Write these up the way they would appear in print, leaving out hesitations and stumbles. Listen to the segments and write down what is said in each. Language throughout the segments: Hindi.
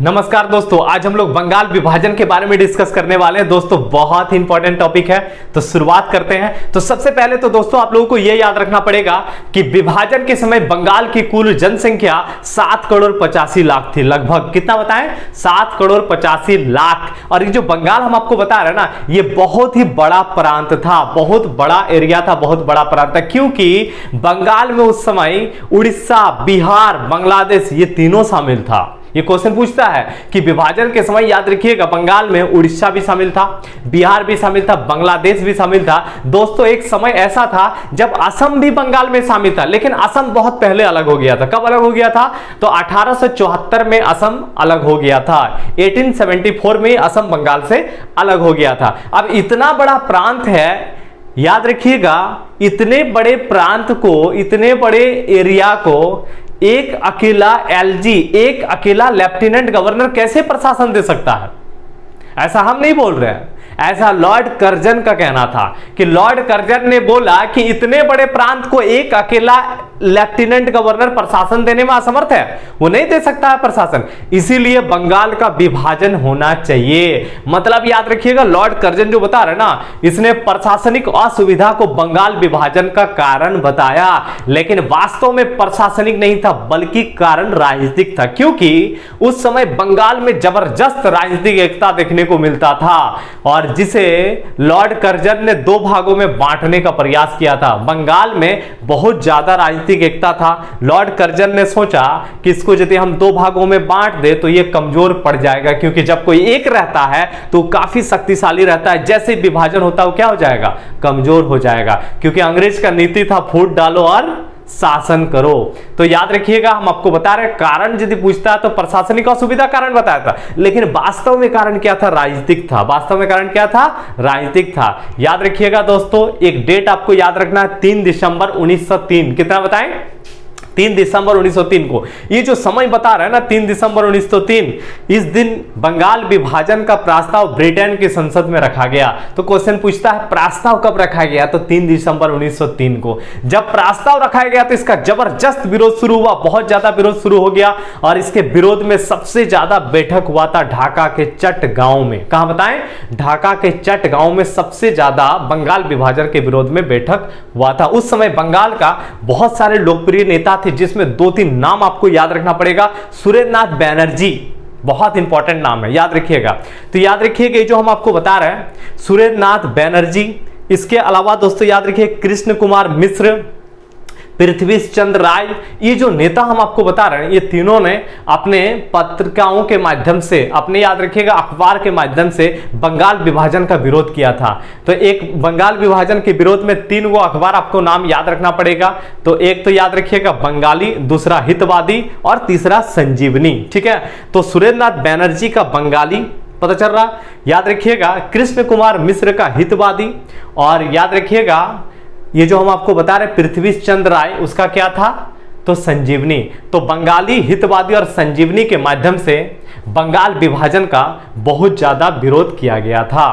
नमस्कार दोस्तों, आज हम लोग बंगाल विभाजन के बारे में डिस्कस करने वाले हैं। दोस्तों बहुत ही इंपॉर्टेंट टॉपिक है, तो शुरुआत करते हैं। तो सबसे पहले तो दोस्तों आप लोगों को यह याद रखना पड़ेगा कि विभाजन के समय बंगाल की कुल जनसंख्या 7,85,00,000 थी। लगभग कितना बताएं? 7,85,00,000। और ये जो बंगाल हम आपको बता रहे हैं ना, ये बहुत ही बड़ा प्रांत था, बहुत बड़ा एरिया था, बहुत बड़ा प्रांत था, क्योंकि बंगाल में उस समय उड़ीसा, बिहार, बांग्लादेश ये तीनों शामिल था। ये क्वेश्चन पूछता है कि विभाजन के समय याद रखिएगा बंगाल में उड़ीसा भी शामिल था, बिहार भी शामिल था, बांग्लादेश भी शामिल था। दोस्तों एक समय ऐसा था जब असम भी बंगाल में शामिल था, लेकिन असम बहुत पहले अलग हो गया था। कब अलग हो गया था? तो 1874 में असम अलग हो गया था। 1874 में असम बंगाल से अलग हो गया था। अब इतना बड़ा प्रांत है, याद रखिएगा इतने बड़े प्रांत को, इतने बड़े एरिया को एक अकेला एलजी, एक अकेला लेफ्टिनेंट गवर्नर कैसे प्रशासन दे सकता है? ऐसा हम नहीं बोल रहे हैं, ऐसा लॉर्ड कर्जन का कहना था कि लॉर्ड कर्जन ने बोला कि इतने बड़े प्रांत को एक अकेला लेफ्टिनेंट गवर्नर प्रशासन देने में असमर्थ है, वो नहीं दे सकता है प्रशासन। इसीलिए बंगाल का विभाजन होना चाहिए। मतलब याद रखिएगा लॉर्ड कर्जन जो बता रहे ना, इसने प्रशासनिक असुविधा को बंगाल विभाजन का कारण बताया, लेकिन वास्तव में प्रशासनिक नहीं था बल्कि कारण राजनीतिक था, क्योंकि उस समय बंगाल में जबरदस्त राजनीतिक एकता देखने को मिलता था और जिसे लॉर्ड कर्जन ने दो भागों में बांटने का प्रयास किया था। बंगाल में बहुत ज्यादा राजनीतिक एकता था। लॉर्ड कर्जन ने सोचा कि इसको यदि हम दो भागों में बांट दे तो ये कमजोर पड़ जाएगा, क्योंकि जब कोई एक रहता है तो काफी शक्तिशाली रहता है, जैसे विभाजन होता है वो क्या हो जाएगा? कमजोर हो जाएगा। क्योंकि अंग्रेज का नीति था फूट डालो और शासन करो। तो याद रखिएगा हम आपको बता रहे कारण यदि पूछता है तो प्रशासनिक असुविधा कारण बताया था, लेकिन वास्तव में कारण क्या था? राजनीतिक था। वास्तव में कारण क्या था? राजनीतिक था। याद रखिएगा दोस्तों एक डेट आपको याद रखना है, 3 दिसंबर 1903। कितना बताएं? 3 दिसंबर 1903 को। ये जो समय बता रहा है ना 3 दिसंबर 1903, इस दिन बंगाल विभाजन का प्रस्ताव ब्रिटेन की संसद में रखा गया। तो क्वेश्चन पूछता है प्रस्ताव कब रखा गया? तो 3 दिसंबर 1903 को। जब प्रस्ताव रखा गया तो इसका जबरदस्त विरोध शुरू हुआ, बहुत ज्यादा विरोध शुरू हो गया, और इसके विरोध में सबसे ज्यादा बैठक हुआ था ढाका के चट गांव में। कहां बताएं? ढाका के चट गांव में सबसे ज्यादा बंगाल विभाजन के विरोध में बैठक हुआ था। उस समय बंगाल का बहुत सारे लोकप्रिय नेता थे, जिसमें 2-3 नाम आपको याद रखना पड़ेगा। सुरेंद्रनाथ बैनर्जी बहुत इंपॉर्टेंट नाम है, याद रखिएगा। तो याद रखिएगा ये जो हम आपको बता रहे हैं सुरेंद्रनाथ बैनर्जी, इसके अलावा दोस्तों याद रखिए कृष्ण कुमार मिश्र, पृथ्वी चंद्र राय, ये जो नेता हम आपको बता रहे हैं ये तीनों ने अपने पत्रिकाओं के माध्यम से, अपने याद रखिएगा अखबार के माध्यम से बंगाल विभाजन का विरोध किया था। तो एक बंगाल विभाजन के विरोध में 3 गो अखबार आपको नाम याद रखना पड़ेगा। तो एक तो याद रखिएगा बंगाली, दूसरा हितवादी और तीसरा संजीवनी। ठीक है, तो सुरेंद्रनाथ बैनर्जी का बंगाली पता चल रहा, याद रखिएगा कृष्ण कुमार मिश्र का हितवादी, और याद रखिएगा ये जो हम आपको बता रहे पृथ्वी चंद्र राय उसका क्या था? तो संजीवनी। तो बंगाली, हितवादी और संजीवनी के माध्यम से बंगाल विभाजन का बहुत ज्यादा विरोध किया गया था।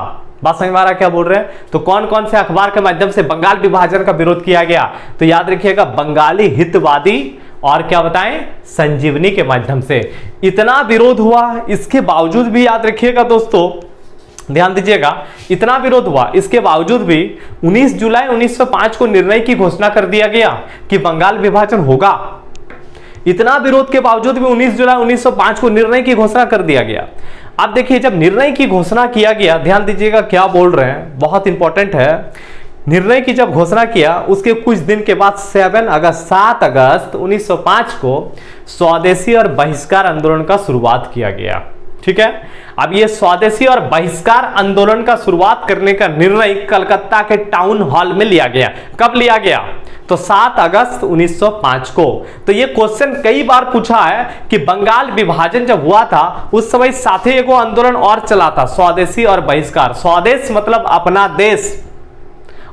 बात समझ में आ रहा क्या बोल रहे हैं? तो कौन कौन से अखबार के माध्यम से बंगाल विभाजन का विरोध किया गया? तो याद रखिएगा बंगाली, हितवादी और क्या बताएं? संजीवनी के माध्यम से। इतना विरोध हुआ, इसके बावजूद भी याद रखिएगा दोस्तों, ध्यान दीजिएगा, इतना विरोध हुआ इसके बावजूद भी 19 जुलाई 1905 को निर्णय की घोषणा कर दिया गया कि बंगाल विभाजन होगा। इतना विरोध के बावजूद भी 19 जुलाई 1905 को निर्णय की घोषणा कर दिया गया। अब देखिए जब निर्णय की घोषणा किया गया, ध्यान दीजिएगा क्या बोल रहे हैं, बहुत इंपॉर्टेंट है। निर्णय की जब घोषणा किया उसके कुछ दिन के बाद 7 अगस्त 1905 को स्वदेशी और बहिष्कार आंदोलन का शुरुआत किया गया। ठीक है, अब ये स्वदेशी और बहिष्कार आंदोलन का शुरुआत करने का निर्णय कलकत्ता के टाउन हॉल में लिया गया। कब लिया गया? तो 7 अगस्त 1905 को। तो ये क्वेश्चन कई बार पूछा है कि बंगाल विभाजन जब हुआ था उस समय साथे एगो आंदोलन और चला था, स्वदेशी और बहिष्कार। स्वदेश मतलब अपना देश,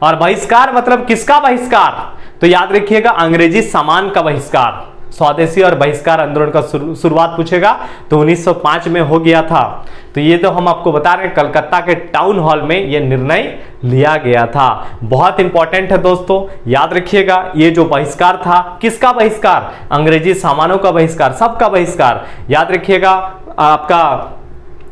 और बहिष्कार मतलब किसका बहिष्कार? तो याद रखिएगा अंग्रेजी सामान का बहिष्कार। स्वदेशी और बहिष्कार आंदोलन का शुरुआत पूछेगा तो 1905 में हो गया था। तो ये तो हम आपको बता रहे हैं, कलकत्ता के टाउन हॉल में ये निर्णय लिया गया था। बहुत इंपॉर्टेंट है दोस्तों, याद रखिएगा। ये जो बहिष्कार था, किसका बहिष्कार? अंग्रेजी सामानों का बहिष्कार, सबका बहिष्कार। याद रखिएगा, आपका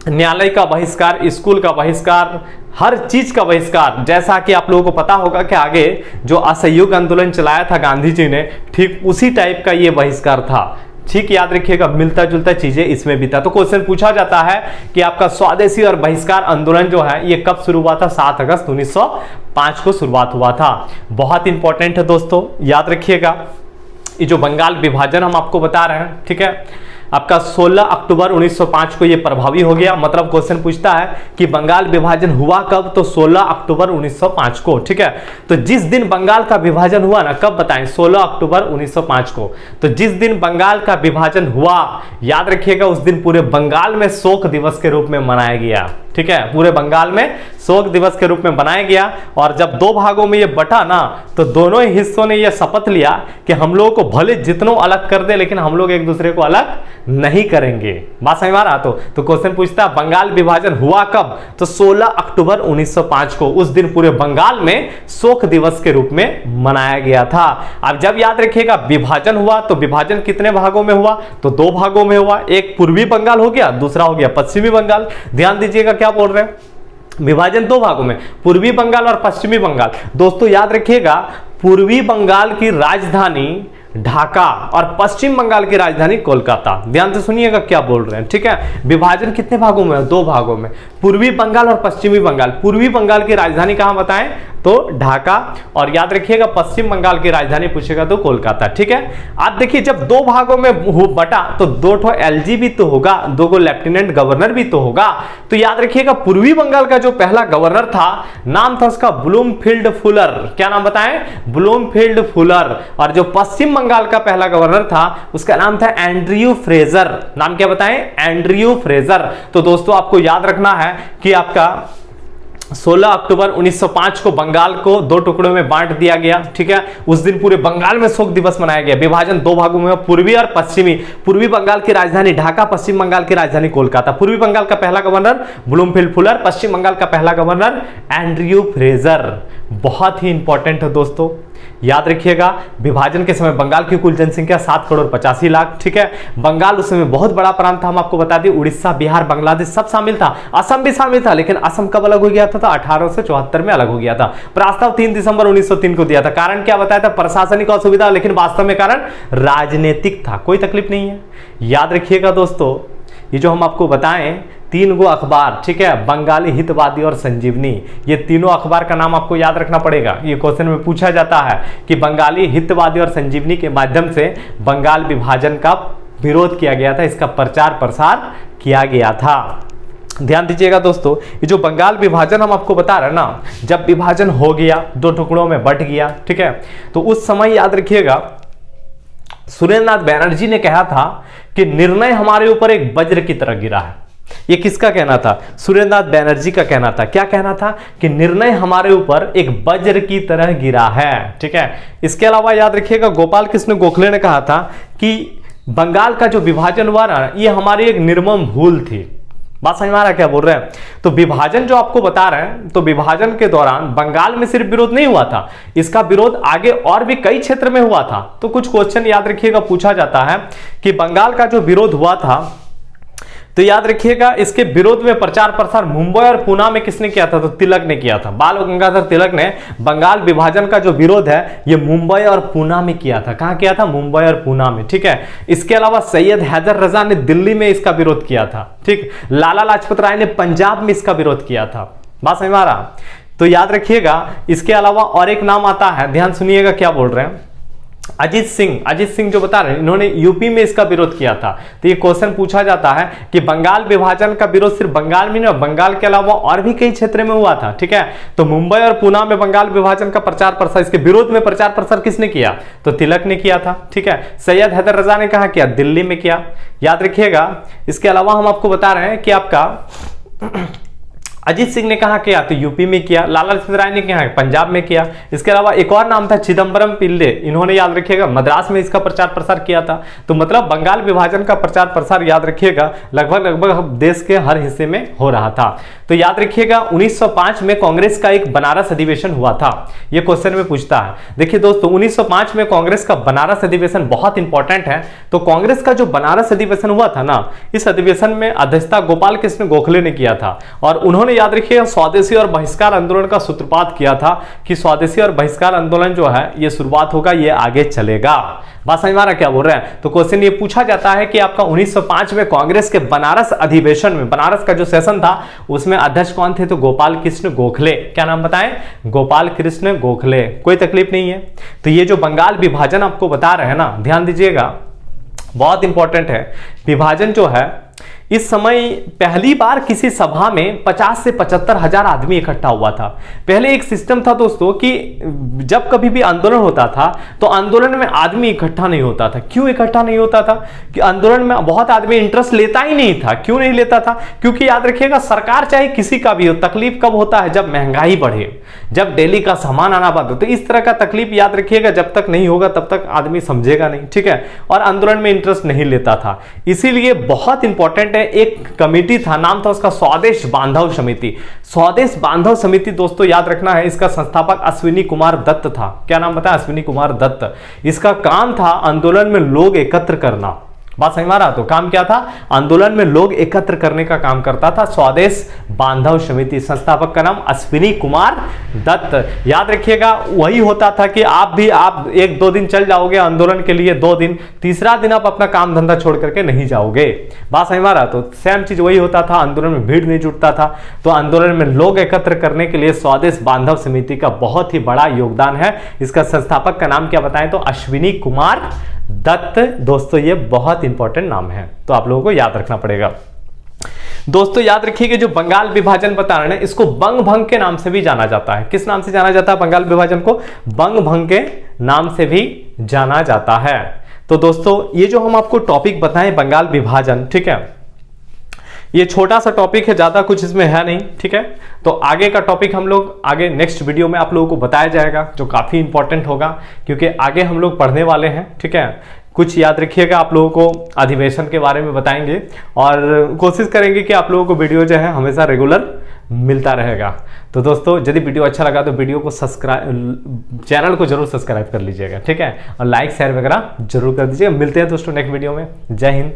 न्यायालय का बहिष्कार, स्कूल का बहिष्कार, हर चीज का बहिष्कार। जैसा कि आप लोगों को पता होगा कि आगे जो असहयोग आंदोलन चलाया था गांधी जी ने, ठीक उसी टाइप का ये बहिष्कार था। ठीक, याद रखिएगा, मिलता जुलता चीजें इसमें भी था। तो क्वेश्चन पूछा जाता है कि आपका स्वदेशी और बहिष्कार आंदोलन जो है ये कब शुरू हुआ था? 7 अगस्त 1905 को शुरुआत हुआ था। बहुत इंपॉर्टेंट है दोस्तों, याद रखिएगा। ये जो बंगाल विभाजन हम आपको बता रहे हैं, ठीक है, आपका 16 अक्टूबर 1905 को ये प्रभावी हो गया। मतलब क्वेश्चन पूछता है कि बंगाल विभाजन हुआ कब? तो 16 अक्टूबर 1905 को। ठीक है, तो जिस दिन बंगाल का विभाजन हुआ ना, कब बताएं? 16 अक्टूबर 1905 को। तो जिस दिन बंगाल का विभाजन हुआ, याद रखिएगा, उस दिन पूरे बंगाल में शोक दिवस के रूप में मनाया गया। ठीक है, पूरे बंगाल में शोक दिवस के रूप में बनाया गया। और जब दो भागों में ये बटा ना, तो दोनों ही हिस्सों ने ये शपथ लिया कि हम लोगों को भले जितनों अलग कर दे, लेकिन हम लोग एक दूसरे को अलग नहीं करेंगे। बात समझ में आ रहा? तो क्वेश्चन पूछता है बंगाल विभाजन हुआ कब? तो 16 अक्टूबर 1905 को। उस दिन पूरे बंगाल में शोक दिवस के रूप में मनाया गया था। अब जब याद रखिएगा विभाजन हुआ, तो विभाजन कितने भागों में हुआ? तो 2 भागों में हुआ। एक पूर्वी बंगाल हो गया, दूसरा हो गया पश्चिमी बंगाल। ध्यान दीजिएगा क्या बोल रहे हैं, विभाजन 2 भागों में, पूर्वी बंगाल और पश्चिमी बंगाल। दोस्तों याद रखिएगा, पूर्वी बंगाल की राजधानी ढाका और पश्चिम बंगाल की राजधानी कोलकाता। ध्यान से सुनिएगा क्या बोल रहे हैं। ठीक है, विभाजन कितने भागों में है? 2 भागों में, पूर्वी बंगाल और पश्चिमी बंगाल। पूर्वी बंगाल की राजधानी कहां बताएं? तो ढाका। और याद रखिएगा पश्चिम बंगाल की राजधानी पूछेगा तो कोलकाता। ठीक है, आप देखिए जब 2 भागों में बटा तो 2 ठो एलजी भी तो होगा, 2 को लेफ्टिनेंट गवर्नर भी तो होगा। तो याद रखिएगा पूर्वी बंगाल का जो पहला गवर्नर था, नाम था उसका ब्लूमफील्ड फुलर। क्या नाम बताएं? Bloomfield Fuller. और जो पश्चिम बंगाल का पहला गवर्नर था, उसका नाम था एंड्रयू फ्रेजर। नाम क्या बताएं? Andrew Fraser. तो दोस्तों आपको याद रखना है कि आपका 16 अक्टूबर 1905 को बंगाल को 2 टुकड़ों में बांट दिया गया। ठीक है, उस दिन पूरे बंगाल में शोक दिवस मनाया गया। विभाजन 2 भागों में, पूर्वी और पश्चिमी। पूर्वी बंगाल की राजधानी ढाका, पश्चिम बंगाल की राजधानी कोलकाता। पूर्वी बंगाल का पहला गवर्नर ब्लूमफील्ड फुलर, पश्चिम बंगाल का पहला गवर्नर एंड्रयू फ्रेजर। बहुत ही इंपॉर्टेंट है दोस्तों, याद रखिएगा। विभाजन के समय बंगाल की कुल जनसंख्या 7,85,00,000। ठीक है, बंगाल उस समय बहुत बड़ा प्रांत था। हम आपको बता दें उड़ीसा, बिहार, बांग्लादेश सब शामिल था, असम भी शामिल था। लेकिन असम कब अलग हो गया था? 1874 में अलग हो गया था। प्रस्ताव 3 दिसंबर 1903 को दिया था। कारण क्या बताया था? प्रशासनिक असुविधा, लेकिन वास्तव में कारण राजनीतिक था। कोई तकलीफ नहीं है। याद रखिएगा दोस्तों, ये जो हम आपको बताएं 3 गो अखबार, ठीक है, बंगाली हितवादी और संजीवनी, ये तीनों अखबार का नाम आपको याद रखना पड़ेगा। ये क्वेश्चन में पूछा जाता है कि बंगाली हितवादी और संजीवनी के माध्यम से बंगाल विभाजन का विरोध किया गया था, इसका प्रचार प्रसार किया गया था। ध्यान दीजिएगा दोस्तों, ये जो बंगाल विभाजन हम आपको बता रहे हैं ना, जब विभाजन हो गया, 2 टुकड़ों में बट गया, ठीक है, तो उस समय याद रखिएगा सुरेंद्र नाथ बैनर्जी ने कहा था कि निर्णय हमारे ऊपर एक वज्र की तरह गिरा है। ये किसका कहना था? सुरेंद्र नाथ बैनर्जी का कहना था। क्या कहना था? कि निर्णय हमारे ऊपर एक वज्र की तरह गिरा है। ठीक है, इसके अलावा याद रखिएगा गोपाल कृष्ण गोखले ने कहा था कि बंगाल का जो विभाजन हुआ ना, ये हमारी एक निर्मम भूल थी। बात समझ में आ रहा है क्या बोल रहे हैं? तो विभाजन जो आपको बता रहे हैं, तो विभाजन के दौरान बंगाल में सिर्फ विरोध नहीं हुआ था, इसका विरोध आगे और भी कई क्षेत्र में हुआ था। तो कुछ क्वेश्चन याद रखिएगा पूछा जाता है कि बंगाल का जो विरोध हुआ था, तो याद रखिएगा इसके विरोध में प्रचार प्रसार मुंबई और पुणे में किसने किया था? तो तिलक ने किया था। बाल गंगाधर तिलक ने बंगाल विभाजन का जो विरोध है ये मुंबई और पुणे में किया था। कहां किया था? मुंबई और पुणे में। ठीक है, इसके अलावा सैयद हैदर रजा ने दिल्ली में इसका विरोध किया था। ठीक, लाला लाजपत राय ने पंजाब में इसका विरोध किया था। बात समझ में आ रहा? तो याद रखिएगा इसके अलावा और एक नाम आता है, ध्यान सुनिएगा क्या बोल रहे हैं, अजीत सिंह जो बता रहे हैं, इन्होंने यूपी में इसका विरोध किया था। तो ये क्वेश्चन पूछा जाता है कि बंगाल विभाजन का विरोध सिर्फ बंगाल में नहीं, बंगाल के अलावा और भी कई क्षेत्र में हुआ था। ठीक है, तो मुंबई और पुणे में बंगाल विभाजन का प्रचार प्रसार, इसके विरोध में प्रचार प्रसार किसने किया? तो तिलक ने किया था। ठीक है, सैयद हैदर रजा ने कहा किया? दिल्ली में किया। याद रखिएगा इसके अलावा हम आपको बता रहे हैं कि आपका अजीत सिंह ने कहा किया, तो यूपी में किया। लाला लजपत राय ने कहा पंजाब में किया। इसके अलावा एक और नाम था चिदम्बरम पिल्ले, इन्होंने याद रखिएगा मद्रास में इसका प्रचार प्रसार किया था। तो मतलब बंगाल विभाजन का प्रचार प्रसार याद रखिएगा लगभग देश के हर हिस्से में हो रहा था। तो याद रखिएगा 1905 में कांग्रेस का एक बनारस अधिवेशन हुआ था, यह क्वेश्चन में पूछता है। देखिए दोस्तों 1905 में कांग्रेस का बनारस अधिवेशन बहुत इंपॉर्टेंट है। तो कांग्रेस का जो बनारस अधिवेशन हुआ था ना, इस अधिवेशन में अध्यक्षता गोपाल कृष्ण गोखले ने किया था और उन्होंने याद रखिए स्वदेशी और बहिष्कार आंदोलन का सूत्रपात किया था कि स्वदेशी और बहिष्कार आंदोलन जो है ये शुरुआत होगा, ये आगे चलेगा। बात समझ में आ रहा है क्या बोल रहे हैं? तो क्वेश्चन ये पूछा जाता है कि आपका 1905 में कांग्रेस के बनारस अधिवेशन में, बनारस का जो सेशन था उसमें अध्यक्ष कौन थे? तो गोपाल कृष्ण गोखले। क्या नाम बताएं? गोपाल कृष्ण गोखले। कोई तकलीफ नहीं है। तो ये जो बंगाल विभाजन आपको बता रहे हैं ना, ध्यान दीजिएगा, बहुत इंपॉर्टेंट है। विभाजन जो है इस समय पहली बार किसी सभा में 50 से 75 हजार आदमी इकट्ठा हुआ था। पहले एक सिस्टम था दोस्तों कि जब कभी भी आंदोलन होता था तो आंदोलन में आदमी इकट्ठा नहीं होता था। क्यों इकट्ठा नहीं होता था? कि आंदोलन में बहुत आदमी इंटरेस्ट लेता ही नहीं था। क्यों नहीं लेता था? क्योंकि याद रखिएगा सरकार चाहे किसी का भी हो, तकलीफ कब होता है? जब महंगाई बढ़े, जब डेली का सामान आना बंद हो। तो इस तरह का तकलीफ याद रखिएगा जब तक नहीं होगा तब तक आदमी समझेगा नहीं, ठीक है, और आंदोलन में इंटरेस्ट नहीं लेता था। इसीलिए बहुत इंपॉर्टेंट है, एक कमेटी था, नाम था उसका स्वदेश बांधव समिति। स्वदेश बांधव समिति दोस्तों याद रखना है, इसका संस्थापक अश्विनी कुमार दत्त था। क्या नाम बताया? अश्विनी कुमार दत्त। इसका काम था आंदोलन में लोग एकत्र करना। बात समझ में आ रहा? तो काम क्या था? आंदोलन में लोग एकत्र करने का काम करता था स्वदेश बांधव समिति। संस्थापक का नाम अश्विनी कुमार दत्त। याद रखिएगा वही होता था कि आप 1-2 दिन चल जाओगे आंदोलन के लिए, 2 दिन, तीसरा दिन आप अपना काम धंधा छोड़ करके नहीं जाओगे। बात समझ में आ रहा? तो सेम चीज वही होता था, आंदोलन में भीड़ नहीं जुटता था। तो आंदोलन में लोग एकत्र करने के लिए स्वदेश बांधव समिति का बहुत ही बड़ा योगदान है। इसका संस्थापक का नाम क्या बताएं? तो अश्विनी कुमार दत्त। दोस्तों ये बहुत इंपॉर्टेंट नाम है, तो आप लोगों को याद रखना पड़ेगा। दोस्तों याद रखिए जो बंगाल विभाजन बता रहे हैं इसको बंग भंग के नाम से भी जाना जाता है। किस नाम से जाना जाता है बंगाल विभाजन को? बंग भंग के नाम से भी जाना जाता है। तो दोस्तों ये जो हम आपको टॉपिक बताएं बंगाल विभाजन, ठीक है, ये छोटा सा टॉपिक है, ज्यादा कुछ इसमें है नहीं, ठीक है। तो आगे का टॉपिक हम लोग आगे नेक्स्ट वीडियो में आप लोगों को बताया जाएगा, जो काफी इंपॉर्टेंट होगा क्योंकि आगे हम लोग पढ़ने वाले हैं, ठीक है। कुछ याद रखिएगा, आप लोगों को अधिवेशन के बारे में बताएंगे और कोशिश करेंगे कि आप लोगों को वीडियो जो है हमेशा रेगुलर मिलता रहेगा। तो दोस्तों यदि वीडियो अच्छा लगा तो वीडियो को चैनल को जरूर सब्सक्राइब कर लीजिएगा, ठीक है, और लाइक शेयर वगैरह जरूर कर दीजिएगा। मिलते हैं दोस्तों नेक्स्ट वीडियो में। जय हिंद।